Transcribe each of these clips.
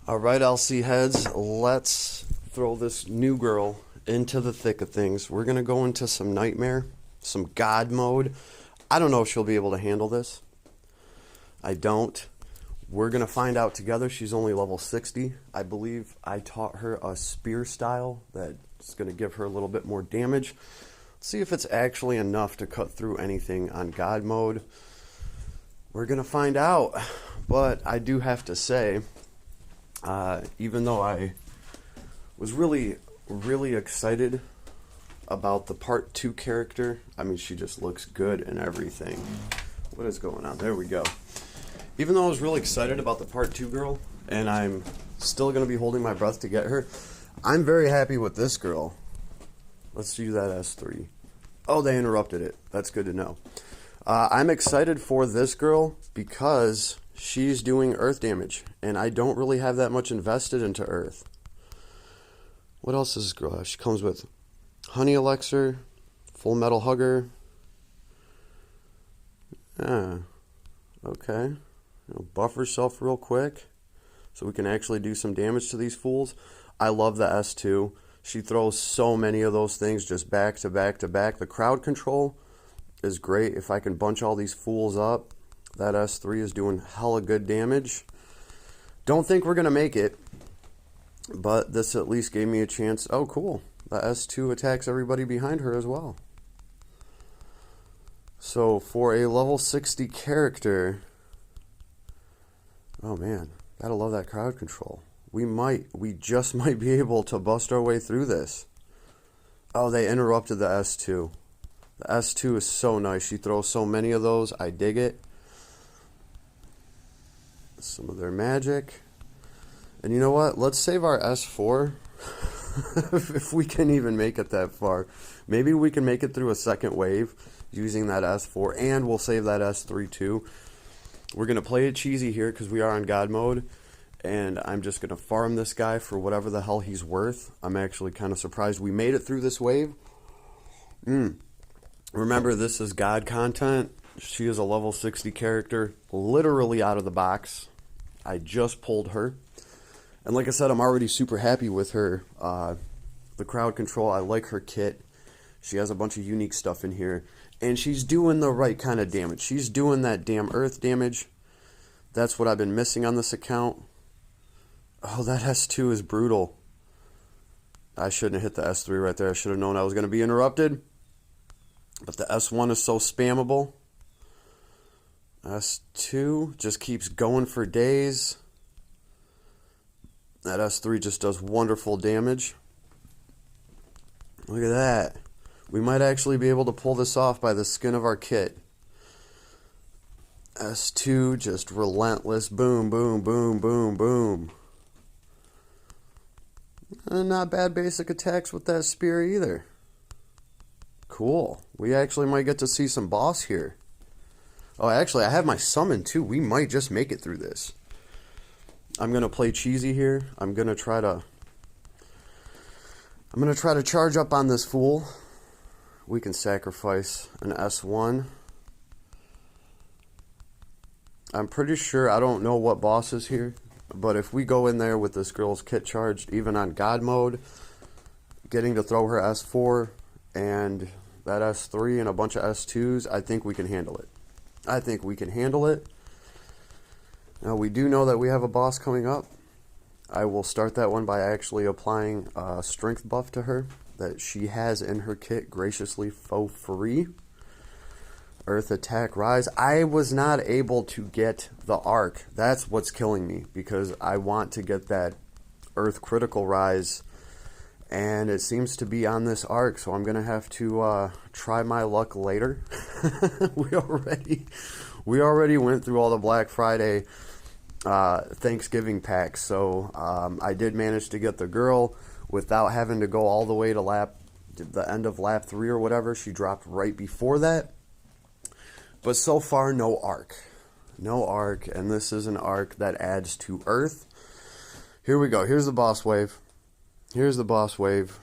Alright, LC heads, let's throw this new girl into the thick of things. We're going to go into some nightmare, some god mode. I don't know if she'll be able to handle this. I don't. We're going to find out together. She's only level 60. I believe I taught her a spear style that's going to give her a little bit more damage. Let's see if it's actually enough to cut through anything on god mode. We're going to find out. But I do have to say, even though I was really excited about the part 2 character, I mean, she just looks good and everything. What is going on? There we go. Even though I was really excited about the part 2 girl, and I'm still going to be holding my breath to get her, I'm very happy with this girl. Let's do that S3. Oh, they interrupted it. That's good to know. I'm excited for this girl because she's doing earth damage, and I don't really have that much invested into earth. What else does this girl have? She comes with Honey Elixir, Full Metal Hugger. Yeah, okay. Buff herself real quick so we can actually do some damage to these fools. I love the S2. She throws so many of those things just back to back to back. The crowd control is great. If I can bunch all these fools up, that S3 is doing hella good damage. Don't think we're going to make it, but this at least gave me a chance. Oh, cool. The S2 attacks everybody behind her as well. So for a level 60 character, oh man, gotta love that crowd control. We just might be able to bust our way through this. Oh, they interrupted the S2. The S2 is so nice. She throws so many of those. I dig it. Some of their magic. And you know what? Let's save our S4. If we can even make it that far. Maybe we can make it through a second wave using that S4. And we'll save that S3 too. We're going to play it cheesy here because we are on God mode. And I'm just going to farm this guy for whatever the hell he's worth. I'm actually kind of surprised we made it through this wave. Remember, this is God content. She is a level 60 character, literally out of the box. I just pulled her. And like I said, I'm already super happy with her. The crowd control, I like her kit. She has a bunch of unique stuff in here. And she's doing the right kind of damage. She's doing that damn earth damage. That's what I've been missing on this account. Oh, that S2 is brutal. I shouldn't have hit the S3 right there. I should have known I was going to be interrupted. But the S1 is so spammable. S2 just keeps going for days. That S3 just does wonderful damage. Look at that. We might actually be able to pull this off by the skin of our kit. S2 just relentless. Boom, boom, boom, boom, boom. And not bad basic attacks with that spear either. Cool. We actually might get to see some boss here. Oh, actually, I have my summon too. We might just make it through this. I'm going to play cheesy here. I'm going to try to charge up on this fool. We can sacrifice an S1. I'm pretty sure, I don't know what boss is here, but if we go in there with this girl's kit charged, even on God mode, getting to throw her S4 and that S3 and a bunch of S2s, I think we can handle it. I think we can handle it. Now, we do know that we have a boss coming up. I will start that one by actually applying a strength buff to her that she has in her kit graciously for free. Earth Attack Rise. I was not able to get the arc. That's what's killing me, because I want to get that Earth Critical Rise, and it seems to be on this arc, so I'm going to have to try my luck later. We already went through all the Black Friday Thanksgiving packs, so I did manage to get the girl without having to go all the way to the end of lap 3 or whatever. She dropped right before that. But so far, no arc. No arc, and this is an arc that adds to Earth. Here we go. Here's the boss wave. Here's the boss wave.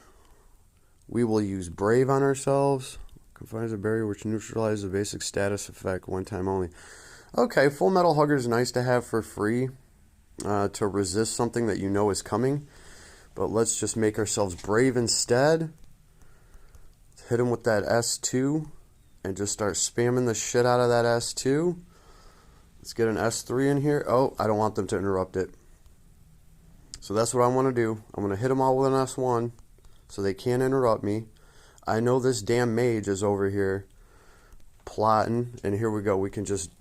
We will use Brave on ourselves. Confines a barrier which neutralizes the basic status effect one time only. Okay, Full Metal Hugger is nice to have for free. to resist something that you know is coming. But let's just make ourselves brave instead. Hit him with that S2 and just start spamming the shit out of that S2. Let's get an S3 in here. Oh, I don't want them to interrupt it. So that's what I want to do. I'm going to hit them all with an S1 so they can't interrupt me. I know this damn mage is over here plotting. And here we go. We can just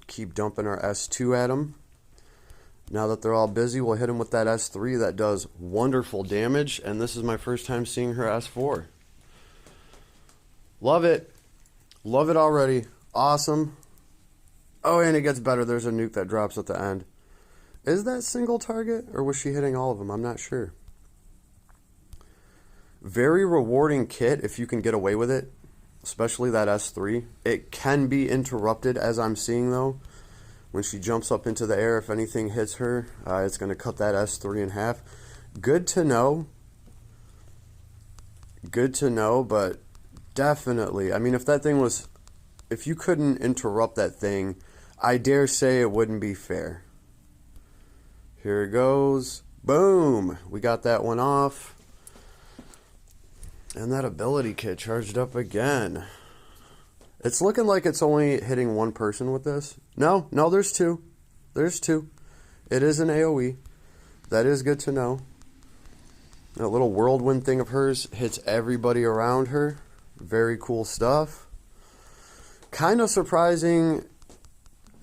keep dumping our S2 at them. Now that they're all busy, we'll hit them with that S3 that does wonderful damage. And this is my first time seeing her S4. Love it. Love it already. Awesome. Oh, and it gets better. There's a nuke that drops at the end. Is that single target, or was she hitting all of them? I'm not sure. Very rewarding kit if you can get away with it, especially that S3. It can be interrupted, as I'm seeing, though. When she jumps up into the air, if anything hits her, it's going to cut that S3 in half. Good to know. Good to know, but definitely. I mean, if that thing was... If you couldn't interrupt that thing, I dare say it wouldn't be fair. Here it goes. Boom! We got that one off. And that ability kit charged up again. It's looking like it's only hitting one person with this. No, there's two. There's two. It is an AoE. That is good to know. That little whirlwind thing of hers hits everybody around her. Very cool stuff. Kind of surprising.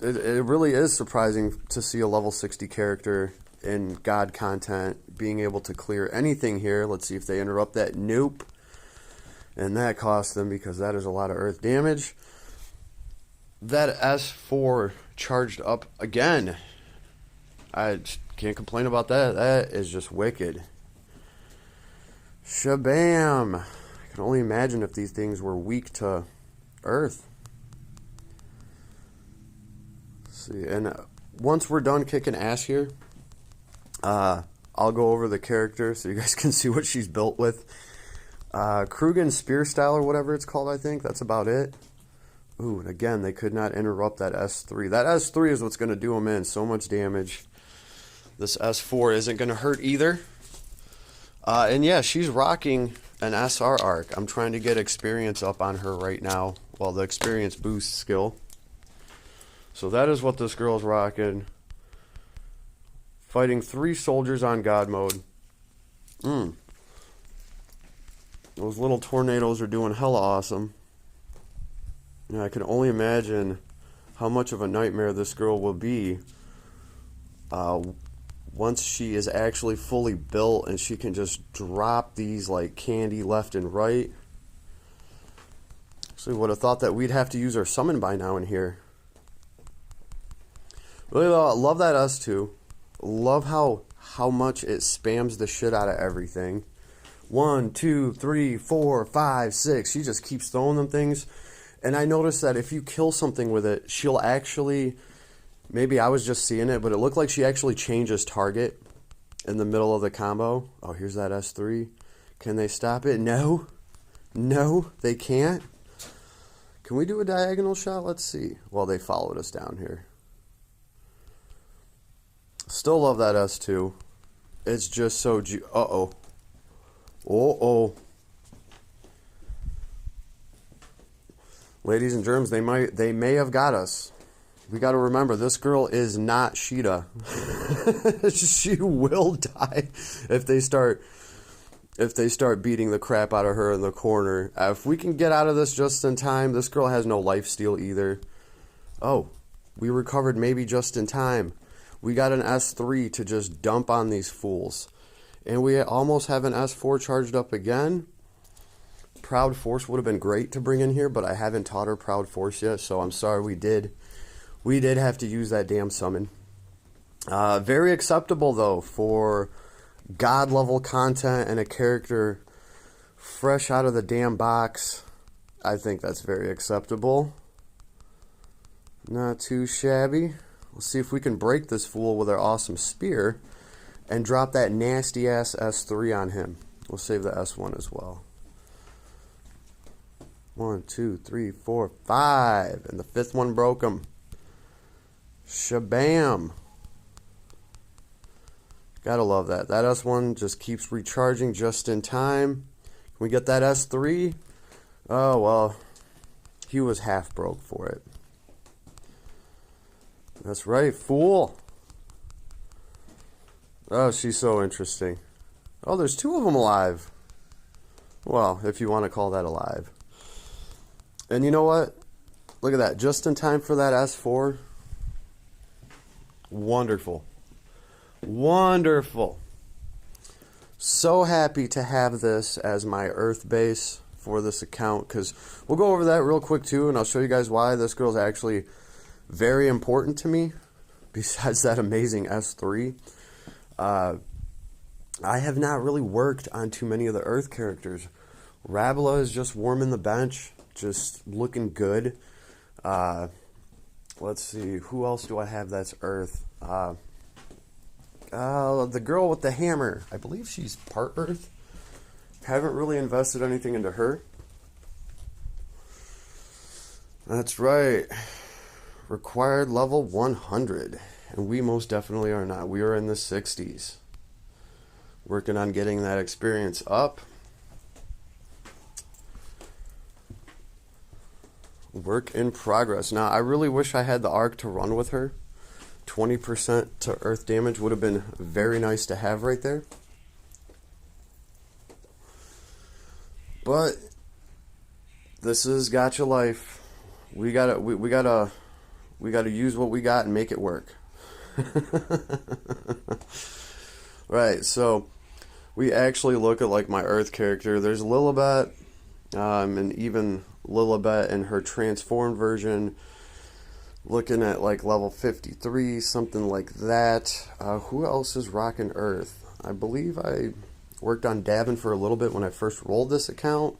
It really is surprising to see a level 60 character in God content being able to clear anything here. Let's see if they interrupt that. Nope. And that cost them because that is a lot of earth damage. That S4 charged up again. I can't complain about that. That is just wicked. Shabam. I can only imagine if these things were weak to earth. See, and once we're done kicking ass here, I'll go over the character so you guys can see what she's built with. Krugen Spear Style or whatever it's called, I think. That's about it. Ooh, and again, they could not interrupt that S3. That S3 is what's going to do them in. So much damage. This S4 isn't going to hurt either. And yeah, she's rocking an SR arc. I'm trying to get experience up on her right now. Well, the experience boost skill. So that is what this girl's rocking. Fighting 3 soldiers on God mode. Those little tornadoes are doing hella awesome. Yeah, I can only imagine how much of a nightmare this girl will be once she is actually fully built and she can just drop these like candy left and right. Actually, would have thought that we'd have to use our summon by now in here. Really love that S2. Love how much it spams the shit out of everything. 1, 2, 3, 4, 5, 6. She just keeps throwing them things. And I noticed that if you kill something with it, she'll actually... Maybe I was just seeing it, but it looked like she actually changes target in the middle of the combo. Oh, here's that S3. Can they stop it? No. No, they can't. Can we do a diagonal shot? Let's see. Well, they followed us down here. Still love that S2. It's just so... Uh-oh. Uh-oh. Ladies and germs, they may have got us. We got to remember, this girl is not Sheeta. She will die if they start beating the crap out of her in the corner. If we can get out of this just in time, this girl has no lifesteal either. Oh, we recovered maybe just in time. We got an S3 to just dump on these fools. And we almost have an S4 charged up again. Proud Force would have been great to bring in here, but I haven't taught her Proud Force yet, so I'm sorry we did. We did have to use that damn summon. Very acceptable, though, for God-level content and a character fresh out of the damn box. I think that's very acceptable. Not too shabby. Let's see if we can break this fool with our awesome spear and drop that nasty-ass S3 on him. We'll save the S1 as well. 1, 2, 3, 4, 5. And the 5th one broke him. Shabam. Gotta love that. That S1 just keeps recharging just in time. Can we get that S3? Oh, well, he was half broke for it. That's right, fool. Oh, she's so interesting. Oh, there's two of them alive. Well, if you want to call that alive. And you know what? Look at that. Just in time for that S4. Wonderful. Wonderful. So happy to have this as my Earth base for this account, because we'll go over that real quick too, and I'll show you guys why this girl's actually very important to me, besides that amazing S3. I have not really worked on too many of the Earth characters. Rabela is just warming the bench, just looking good. Let's see, who else do I have that's Earth? The girl with the hammer. I believe she's part Earth. Haven't really invested anything into her. That's right. Required level 100. And we most definitely are not. We are in the 60s. Working on getting that experience up. Work in progress. Now, I really wish I had the arc to run with her. 20% to earth damage would have been very nice to have right there. But this is Gacha life. We gotta use what we got and make it work. Right, so we actually look at like my Earth character. There's Lilibet, and even Lilibet in her transformed version, looking at like level 53, something like that. Who else is rocking Earth? I believe I worked on Davin for a little bit when I first rolled this account.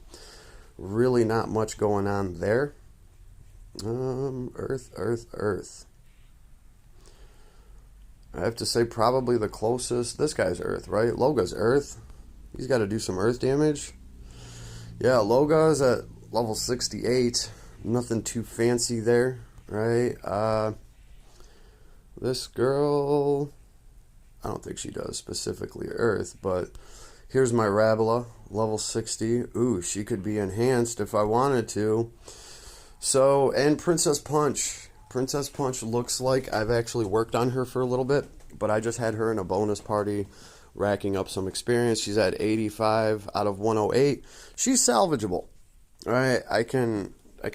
Really not much going on there. Earth. I have to say probably the closest. This guy's Earth, right? Loga's Earth. He's got to do some Earth damage. Yeah, Loga's at level 68. Nothing too fancy there, right? This girl, I don't think she does specifically Earth, but here's my Rabela, level 60. Ooh, she could be enhanced if I wanted to. So, and Princess Punch. Princess Punch looks like I've actually worked on her for a little bit, but I just had her in a bonus party, racking up some experience. She's at 85 out of 108. She's salvageable. All right, I can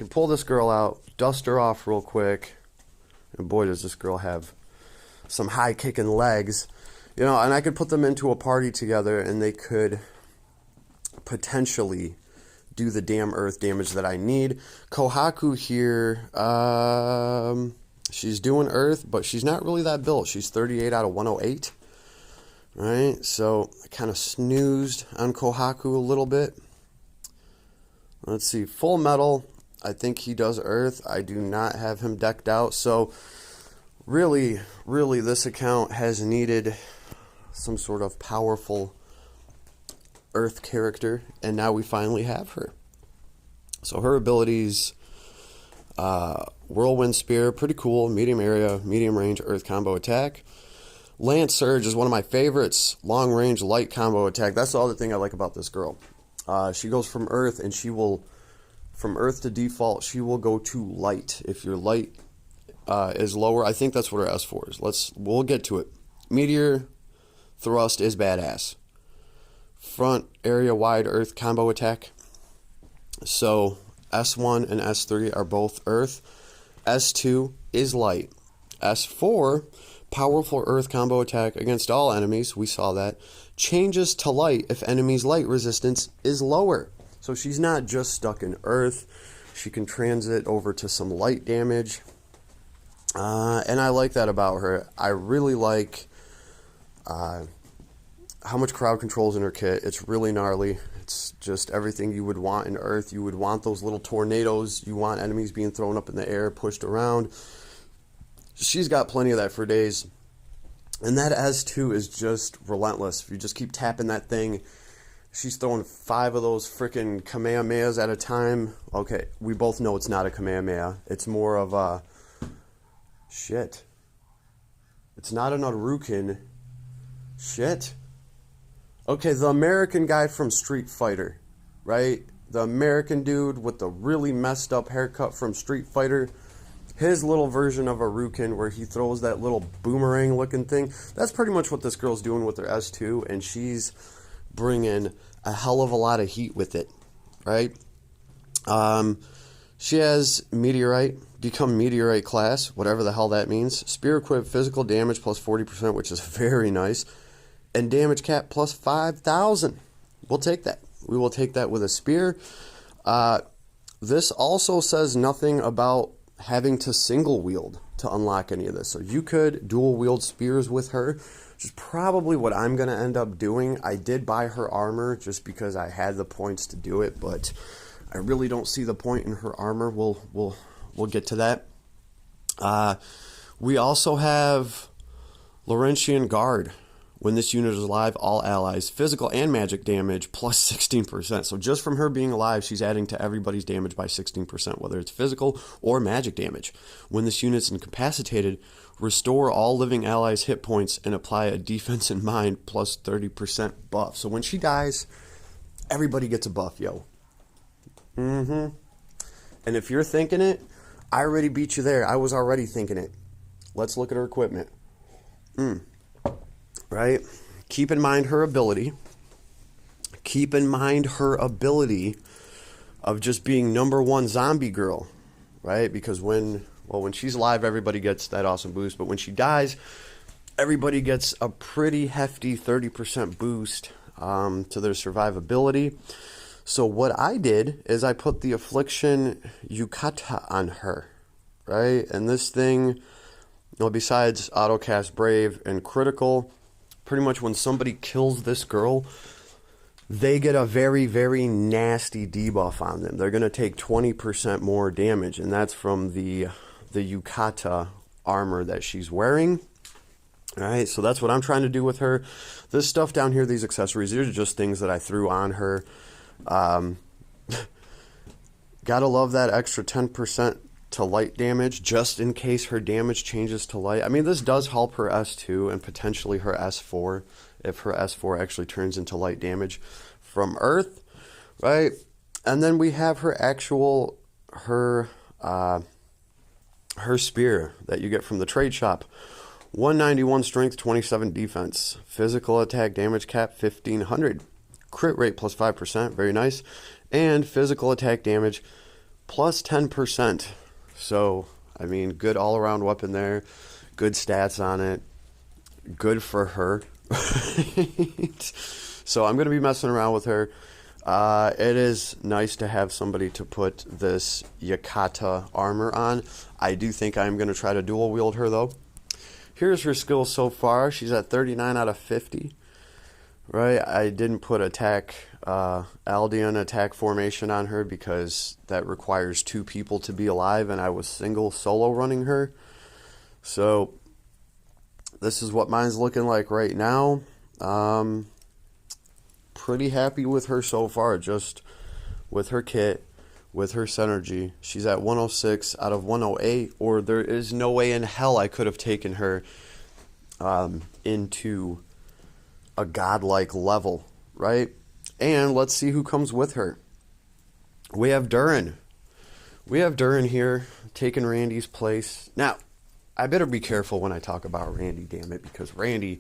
pull this girl out, dust her off real quick, and boy, does this girl have some high kicking legs. You know, and I could put them into a party together, and they could potentially do the damn Earth damage that I need. Kohaku here, she's doing Earth, but she's not really that built. She's 38 out of 108. Right, so I kind of snoozed on Kohaku a little bit. Let's see, Full Metal, I think he does Earth. I do not have him decked out, so really, this account has needed some sort of powerful Earth character, and now we finally have her. So her abilities, Whirlwind Spear, pretty cool, medium area, medium range Earth combo attack. Lance Surge is one of my favorites, long range light combo attack. That's the other thing I like about this girl. She goes from Earth, and she will, from Earth to default, she will go to light. If your light is lower, I think that's what her S4 is. We'll get to it. Meteor Thrust is badass. Front area wide Earth combo attack. So S1 and S3 are both Earth. S2 is light. S4, powerful Earth combo attack against all enemies. We saw that. Changes to light if enemy's light resistance is lower. So she's not just stuck in Earth. She can transit over to some light damage. And I like that about her. I really like how much crowd control's in her kit. It's really gnarly. It's just everything you would want in Earth. You would want those little tornadoes. You want enemies being thrown up in the air, pushed around. She's got plenty of that for days. And that S2 is just relentless. If you just keep tapping that thing, she's throwing 5 of those freaking Kamehamehas at a time. Okay, we both know it's not a Kamehameha. It's more of a... Shit. It's not an Arukin. Shit. Okay, the American guy from Street Fighter, right? The American dude with the really messed up haircut from Street Fighter. His little version of a Rukin where he throws that little boomerang looking thing. That's pretty much what this girl's doing with her S2, and she's bringing a hell of a lot of heat with it, right? She has Meteorite, become Meteorite class, whatever the hell that means. Spear equipped, physical damage plus 40%, which is very nice. And damage cap plus 5,000. We'll take that. We will take that with a spear. This also says nothing about having to single wield to unlock any of this. So you could dual wield spears with her, which is probably what I'm going to end up doing. I did buy her armor just because I had the points to do it, but I really don't see the point in her armor. We'll get to that. We also have Laurentian Guard. When this unit is alive, all allies, physical and magic damage plus 16%. So just from her being alive, she's adding to everybody's damage by 16%, whether it's physical or magic damage. When this unit's incapacitated, restore all living allies' hit points and apply a defense in mind plus 30% buff. So when she dies, everybody gets a buff, yo. And if you're thinking it, I already beat you there. I was already thinking it. Let's look at her equipment. Right? Keep in mind her ability. Keep in mind her ability of just being #1 zombie girl, right? Because when she's alive, everybody gets that awesome boost. But when she dies, everybody gets a pretty hefty 30% boost to their survivability. So what I did is I put the Affliction Yukata on her, right? And this thing, besides autocast Brave and critical, pretty much when somebody kills this girl, they get a very, very nasty debuff on them. They're going to take 20% more damage, and that's from the Yukata armor that she's wearing. All right, so that's what I'm trying to do with her. This stuff down here, these accessories, these are just things that I threw on her. Gotta love that extra 10% to light damage, just in case her damage changes to light. I mean, this does help her S2 and potentially her S4, if her S4 actually turns into light damage from Earth, right? And then we have her actual, her spear that you get from the trade shop. 191 strength, 27 defense. Physical attack damage cap, 1,500. Crit rate plus 5%, very nice. And physical attack damage plus 10%. So, I mean, good all-around weapon there. Good stats on it. Good for her. So I'm going to be messing around with her. It is nice to have somebody to put this Yukata armor on. I do think I'm going to try to dual wield her, though. Here's her skills so far. She's at 39 out of 50. Right, I didn't put attack, Aldean attack formation on her because that requires 2 people to be alive, and I was solo running her. So this is what mine's looking like right now. Pretty happy with her so far, just with her kit, with her synergy. She's at 106 out of 108, or there is no way in hell I could have taken her into a godlike level, right? And let's see who comes with her. We have Durin. We have Durin here taking Randy's place. Now, I better be careful when I talk about Randy, damn it, because Randy,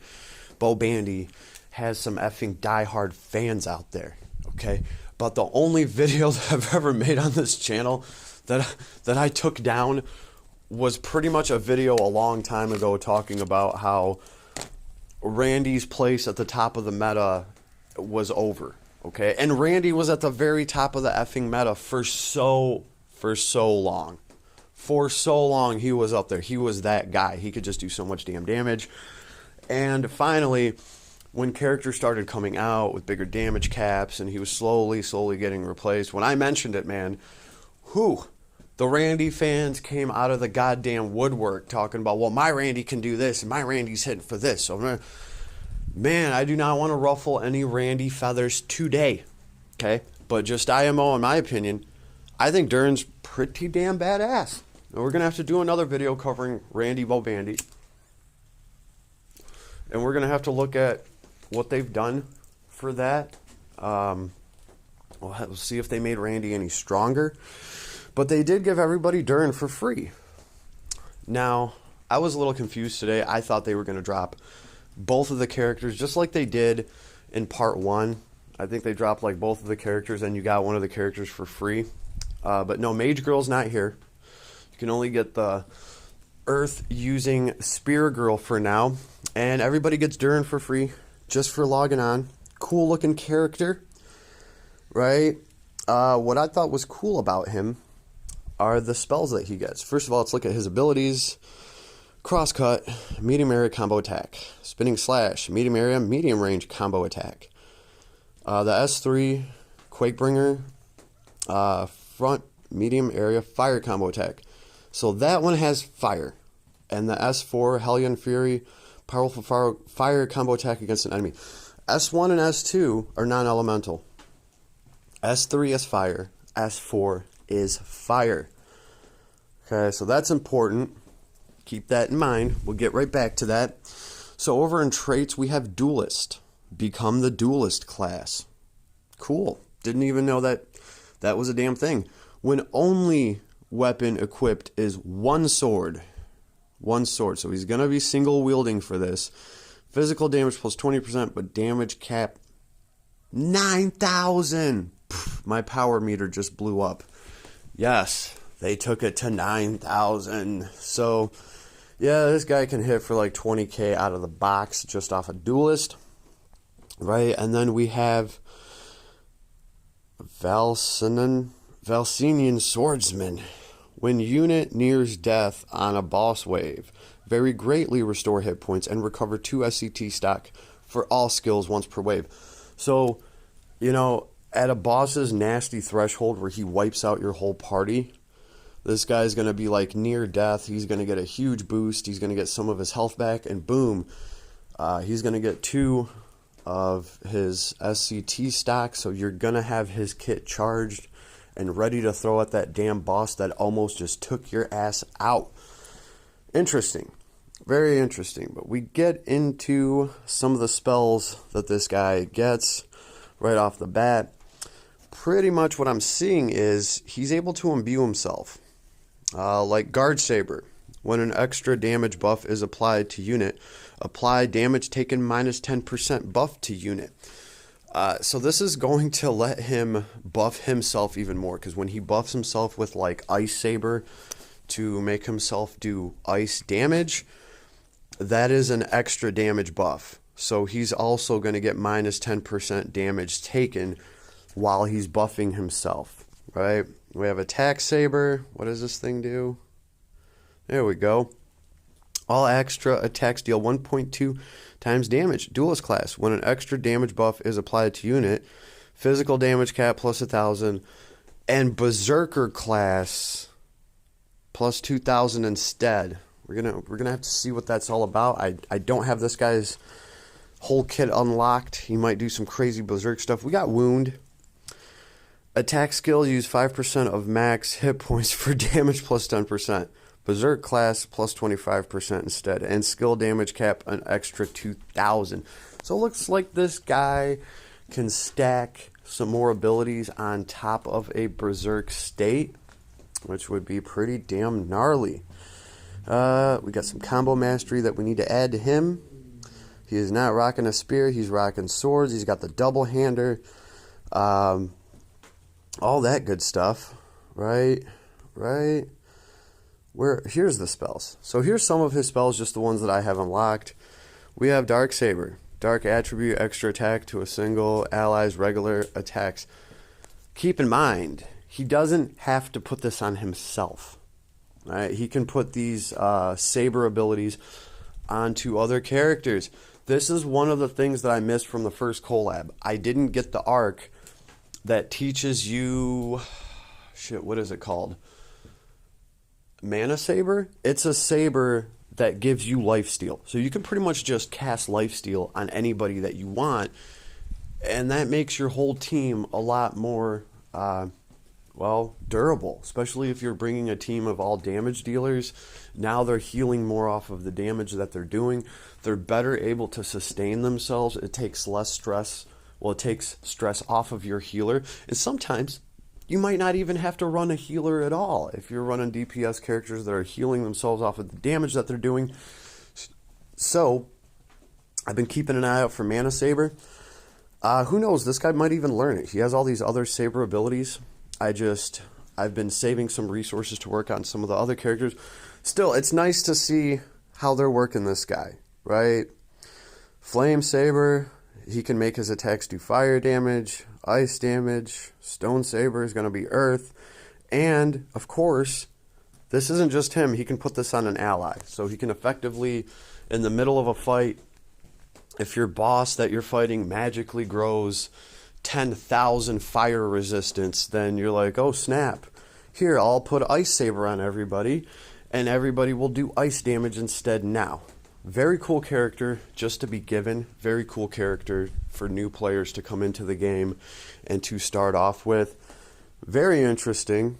Bo Bandy, has some effing diehard fans out there, okay? But the only video that I've ever made on this channel that I took down was pretty much a video a long time ago talking about how Randy's place at the top of the meta was over, okay? And Randy was at the very top of the effing meta for so long. For so long, he was up there. He was that guy. He could just do so much damn damage. And finally, when characters started coming out with bigger damage caps and he was slowly getting replaced, when I mentioned it, man, the Randy fans came out of the goddamn woodwork talking about, well, my Randy can do this, and my Randy's hitting for this. So, man, I do not want to ruffle any Randy feathers today, okay? But just IMO, in my opinion, I think Durin's pretty damn badass. And we're going to have to do another video covering Randy Bo Bandy. and we're going to have to look at what they've done for that. We'll see if they made Randy any stronger. But they did give everybody Durin for free. Now, I was a little confused today. I thought they were going to drop both of the characters, just like they did in part 1. I think they dropped like both of the characters, and you got one of the characters for free. But no, Mage Girl's not here. You can only get the Earth-using Spear Girl for now. And everybody gets Durin for free, just for logging on. Cool-looking character, right? What I thought was cool about him are the spells that he gets. First of all, let's look at his abilities. Crosscut, medium area combo attack. Spinning slash, medium area, medium range combo attack. The S3, Quakebringer, front medium area fire combo attack. So that one has fire. And the S4, Hellion Fury, powerful fire combo attack against an enemy. S1 and S2 are non-elemental. S3 is fire. S4 is fire. Okay, so that's important. Keep that in mind. We'll get right back to that. So over in traits, we have Duelist. Become the Duelist class. Cool. Didn't even know that was a damn thing. When only weapon equipped is one sword. One sword. So he's going to be single wielding for this. Physical damage plus 20%, but damage cap 9,000. My power meter just blew up. Yes, they took it to 9,000. So, yeah, this guy can hit for like 20k out of the box just off a Duelist. Right, and then we have Valsanin Swordsman. When unit nears death on a boss wave, very greatly restore hit points and recover 2 SCT stock for all skills once per wave. So, you know, at a boss's nasty threshold where he wipes out your whole party, this guy's going to be like near death. He's going to get a huge boost. He's going to get some of his health back, and boom, he's going to get 2 of his SCT stock. So you're going to have his kit charged and ready to throw at that damn boss that almost just took your ass out. Interesting. Very interesting. But we get into some of the spells that this guy gets right off the bat. Pretty much what I'm seeing is he's able to imbue himself. Like Guard Saber. When an extra damage buff is applied to unit, apply damage taken minus 10% buff to unit. So this is going to let him buff himself even more, because when he buffs himself with like Ice Saber to make himself do ice damage, that is an extra damage buff. So he's also going to get minus 10% damage taken while he's buffing himself, right? We have Attack Saber. What does this thing do? There we go. All extra attacks deal 1.2 times damage. Duelist class. When an extra damage buff is applied to unit, physical damage cap plus 1,000, and Berserker class plus 2,000 instead. We're gonna have to see what that's all about. I don't have this guy's whole kit unlocked. He might do some crazy Berserk stuff. We got Wound. Attack skill, use 5% of max hit points for damage plus 10%. Berserk class plus 25% instead. And skill damage cap an extra 2,000. So it looks like this guy can stack some more abilities on top of a Berserk state, which would be pretty damn gnarly. We got some combo mastery that we need to add to him. He is not rocking a spear. He's rocking swords. He's got the double hander. All that good stuff. Right. Here's the spells. So here's some of his spells, just the ones that I have unlocked. We have Dark Saber. Dark attribute, extra attack to a single ally's regular attacks. Keep in mind, he doesn't have to put this on himself. Right? He can put these Saber abilities onto other characters. This is one of the things that I missed from the first collab. I didn't get the arc that teaches you... what is it called? Mana Saber? It's a saber that gives you lifesteal. So you can pretty much just cast lifesteal on anybody that you want, and that makes your whole team a lot more well, durable, especially if you're bringing a team of all damage dealers. Now they're healing more off of the damage that they're doing. They're better able to sustain themselves. It takes less stress. Well, it takes stress off of your healer. And sometimes you might not even have to run a healer at all if you're running DPS characters that are healing themselves off of the damage that they're doing. So, I've been keeping an eye out for Mana Saber. Who knows? This guy might even learn it. He has all these other Saber abilities. I've been saving some resources to work on some of the other characters. Still, it's nice to see how they're working this guy, right? Flame Saber, he can make his attacks do fire damage, ice damage. Stone Saber is going to be earth. And, of course, this isn't just him. He can put this on an ally. So he can effectively, in the middle of a fight, if your boss that you're fighting magically grows 10,000 fire resistance, then you're like, oh snap, here, I'll put Ice Saber on everybody, and everybody will do ice damage instead now. Very cool character just to be given. Very cool character for new players to come into the game and to start off with. Very interesting.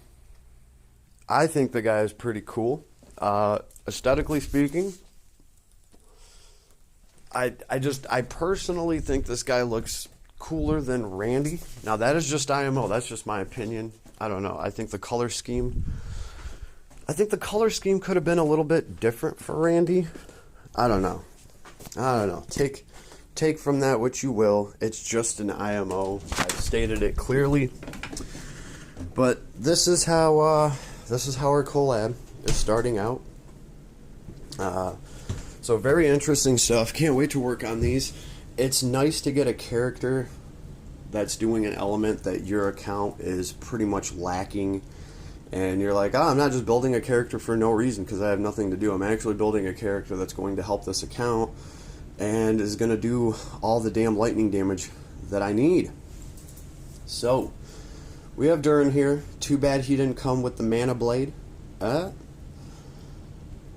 I think the guy is pretty cool. Aesthetically speaking, I personally think this guy looks cooler than Randy. Now that is just IMO. That's just my opinion. I don't know. I think the color scheme could have been a little bit different for Randy. I don't know. Take from that what you will. It's just an IMO. I've stated it clearly. But this is how our collab is starting out. So very interesting stuff. Can't wait to work on these. It's nice to get a character that's doing an element that your account is pretty much lacking. And you're like, I'm not just building a character for no reason because I have nothing to do. I'm actually building a character that's going to help this account and is going to do all the damn lightning damage that I need. So, we have Durin here. Too bad he didn't come with the Mana Blade.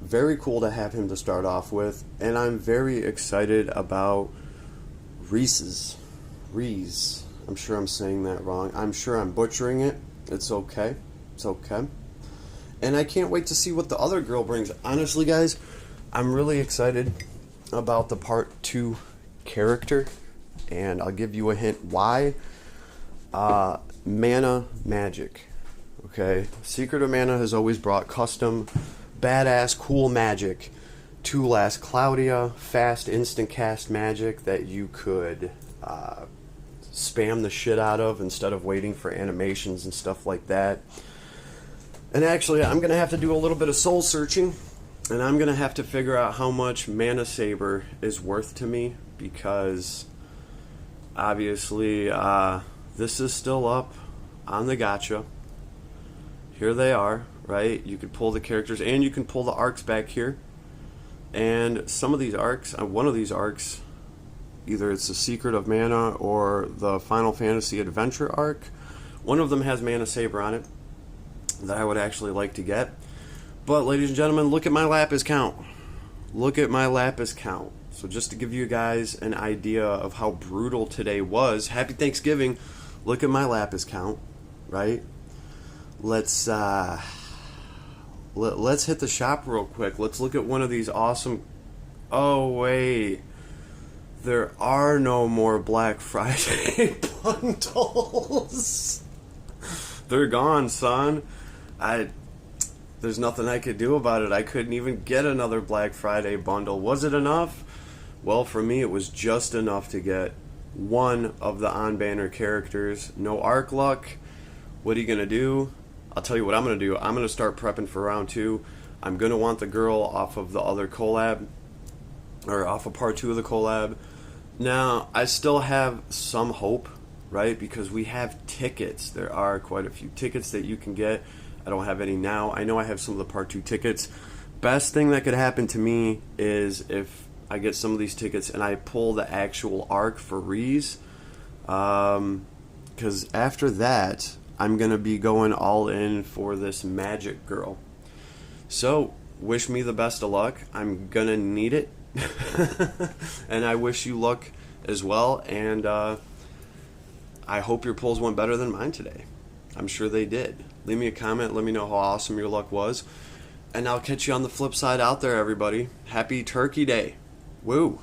Very cool to have him to start off with. And I'm very excited about Reese. I'm sure I'm saying that wrong. I'm sure I'm butchering it. It's okay. It's okay. And I can't wait to see what the other girl brings. Honestly, guys, I'm really excited about the part 2 character. And I'll give you a hint why. Mana magic. Okay? Secret of Mana has always brought custom, badass, cool magic to last Cloudia. Fast, instant cast magic that you could spam the shit out of instead of waiting for animations and stuff like that. And actually, I'm going to have to do a little bit of soul searching, and I'm going to have to figure out how much Mana Saber is worth to me, because obviously this is still up on the gacha. Here they are, right? You can pull the characters, and you can pull the arcs back here. And some of these arcs, one of these arcs, either it's the Secret of Mana or the Final Fantasy Adventure arc, one of them has Mana Saber on it that I would actually like to get. But ladies and gentlemen, look at my Lapis count. Look at my Lapis count. So just to give you guys an idea of how brutal today was, happy Thanksgiving. Look at my Lapis count, right? Let's hit the shop real quick. Let's look at one of these awesome... Oh, wait. There are no more Black Friday bundles. They're gone, son. There's nothing I could do about it. I couldn't even get another Black Friday bundle. Was it enough? Well, for me, it was just enough to get one of the on-banner characters. No arc luck. What are you going to do? I'll tell you what I'm going to do. I'm going to start prepping for round 2. I'm going to want the girl off of the other collab, or off of part 2 of the collab. Now, I still have some hope, right? Because we have tickets. There are quite a few tickets that you can get. I don't have any now. I know I have some of the part 2 tickets. Best thing that could happen to me is if I get some of these tickets and I pull the actual arc for Reese. Because after that, I'm going to be going all in for this magic girl. So, wish me the best of luck. I'm going to need it. And I wish you luck as well. And I hope your pulls went better than mine today. I'm sure they did. Leave me a comment. Let me know how awesome your luck was. And I'll catch you on the flip side out there, everybody. Happy Turkey Day. Woo.